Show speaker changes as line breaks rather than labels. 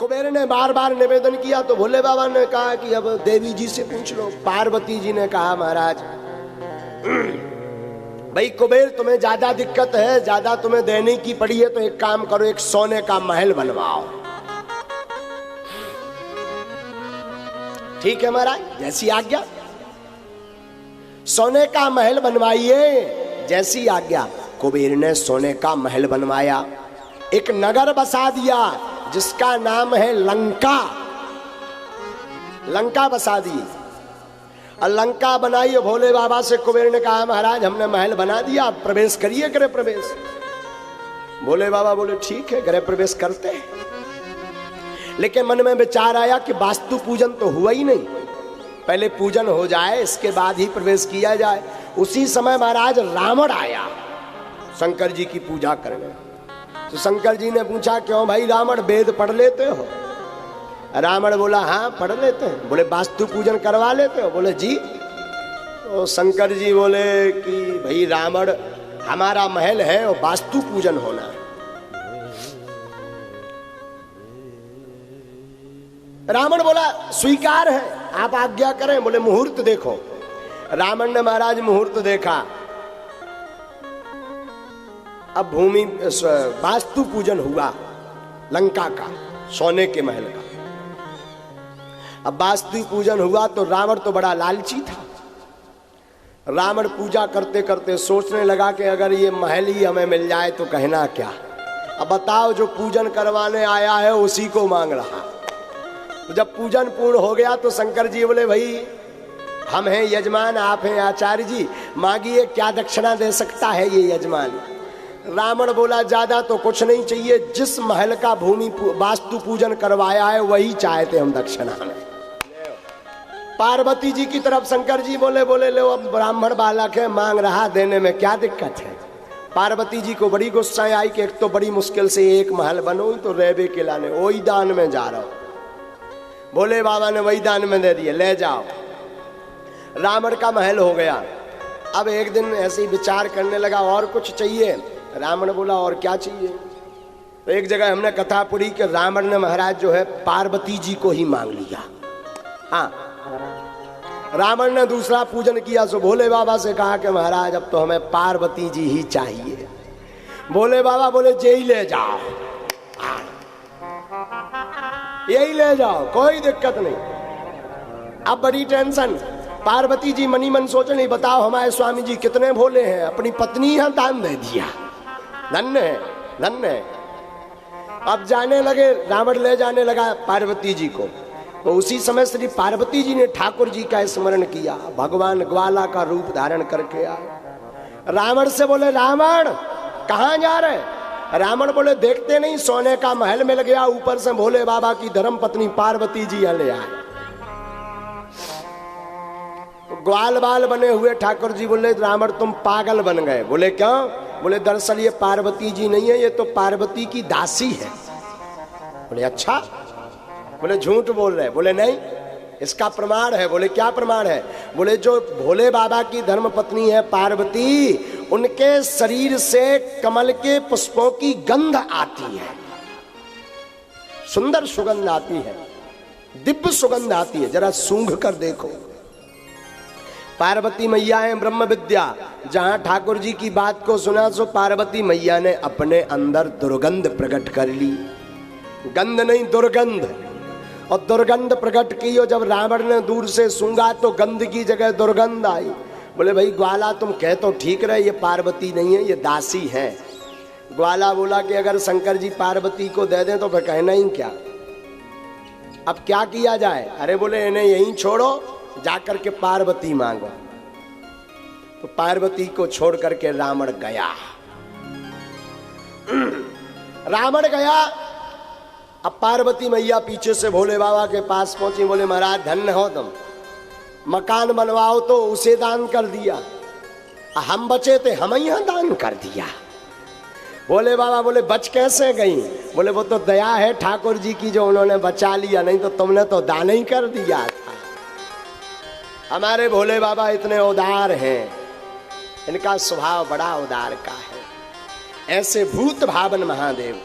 कुबेर ने बार बार निवेदन किया तो भोले बाबा ने कहा कि अब देवी जी से पूछ लो। पार्वती जी ने कहा महाराज भाई कुबेर तुम्हें ज्यादा दिक्कत है, ज्यादा तुम्हें देने की पड़ी है, तो एक काम करो, एक सोने का महल बनवाओ। ठीक है महाराज, जैसी आज्ञा। सोने का महल बनवाइए, जैसी आज्ञा। कुबेर ने सोने का महल बनवाया, एक नगर बसा दिया जिसका नाम है लंका। लंका बसा दी और लंका बनाई। भोले बाबा से कुबेर ने कहा महाराज हमने महल बना दिया, आप प्रवेश करिए, गृह प्रवेश। भोले बाबा बोले ठीक है, गृह प्रवेश करते हैं। लेकिन मन में विचार आया कि वास्तु पूजन तो हुआ ही नहीं, पहले पूजन हो जाए इसके बाद ही प्रवेश किया जाए। उसी समय महाराज रावण आया शंकर जी की पूजा करने। तो शंकर जी ने पूछा क्यों भाई रावण, वेद पढ़ लेते हो? रावण बोला हाँ पढ़ लेते हैं। बोले वास्तु पूजन करवा लेते हो? बोले जी। तो शंकर जी बोले कि भाई रावण, हमारा महल है और वास्तु पूजन होना है। रावण बोला स्वीकार है, आप आज्ञा करें। बोले मुहूर्त देखो। रावण ने महाराज मुहूर्त देखा। अब भूमि वास्तु पूजन हुआ लंका का, सोने के महल का। अब वास्तु पूजन हुआ तो रावण तो बड़ा लालची था। रावण पूजा करते करते सोचने लगा कि अगर ये महल ही हमें मिल जाए तो कहना क्या। अब बताओ, जो पूजन करवाने आया है उसी को मांग रहा। तो जब पूजन पूर्ण हो गया तो शंकर जी बोले भाई हम हैं यजमान, आप हैं आचार्य जी, मांगिए क्या दक्षिणा दे सकता है ये यजमान। रावण बोला ज्यादा तो कुछ नहीं चाहिए, जिस महल का भूमि वास्तु पूजन करवाया है वही चाहते हम दक्षिणा में। पार्वती जी की तरफ शंकर जी बोले लो अब ब्राह्मण बालक है, मांग रहा, देने में क्या दिक्कत है। पार्वती जी को बड़ी गुस्सा आई कि एक तो बड़ी मुश्किल से एक महल बनो तो रेबे के लाने, वही दान में जा रहा हूं। भोले बाबा ने वही दान में दे दिए, ले जाओ। रावण का महल हो गया। अब एक दिन ऐसे ही विचार करने लगा और कुछ चाहिए। रावण बोला और क्या चाहिए। तो एक जगह हमने कथा पढ़ी कि रावण ने महाराज जो है पार्वती जी को ही मांग लिया। हाँ, रावण ने दूसरा पूजन किया। सो भोले बाबा से कहा कि महाराज अब तो हमें पार्वती जी ही चाहिए। भोले बाबा बोले यही ले जाओ, यही ले जाओ, कोई दिक्कत नहीं। अब बड़ी टेंशन। पार्वती जी मनी मन सोच नहीं, बताओ हमारे स्वामी जी कितने भोले हैं, अपनी पत्नी यहां दान दे दिया, धन्य है, धन्य है। अब जाने लगे, रावण ले जाने लगा पार्वती जी को। तो उसी समय श्री पार्वती जी ने ठाकुर जी का स्मरण किया, भगवान ग्वाला का रूप धारण करके आए। रावण से बोले रावण कहां जा रहे? रावण बोले देखते नहीं सोने का महल मिल गया, ऊपर से भोले बाबा की धर्म पत्नी पार्वती जी यहाँ ले आए। तो ग्वाल बाल बने हुए ठाकुर जी बोले रावण तुम पागल बन गए। बोले क्यों? बोले दरअसल ये पार्वती जी नहीं है, ये तो पार्वती की दासी है। बोले अच्छा। बोले झूठ बोल रहे। बोले नहीं, इसका प्रमाण है। बोले क्या प्रमाण है? बोले जो भोले बाबा की धर्म पत्नी है पार्वती, उनके शरीर से कमल के पुष्पों की गंध आती है, सुंदर सुगंध आती है, दिव्य सुगंध आती है, जरा सूंघ कर देखो। पार्वती मैया है ब्रह्म विद्या। जहां ठाकुर जी की बात को सुना सो पार्वती मैया ने अपने अंदर दुर्गंध प्रकट कर ली। गंध नहीं, दुर्गंध। और दुर्गंध प्रकट की, और जब रावण ने दूर से सूंघा तो गंध की जगह दुर्गंध आई। बोले भाई ग्वाला तुम कह तो ठीक रहे, ये पार्वती नहीं है, ये दासी है। ग्वाला बोला कि अगर शंकर जी पार्वती को दे दें तो फिर कहना ही क्या। अब क्या किया जाए? अरे बोले इन्हें यहीं छोड़ो, जाकर के पार्वती मांगो। तो पार्वती को छोड़ करके रावण गया। रावण गया। अब पार्वती मैया पीछे से भोले बाबा के पास पहुंची। बोले महाराज धन्य हो तुम, मकान बनवाओ तो उसे दान कर दिया, हम बचे थे हम यहां दान कर दिया। भोले बाबा बोले बच कैसे गई? बोले वो तो दया है ठाकुर जी की जो उन्होंने बचा लिया, नहीं तो तुमने तो दान ही कर दिया था। हमारे भोले बाबा इतने उदार हैं, इनका स्वभाव बड़ा उदार का है। ऐसे भूत भावन महादेव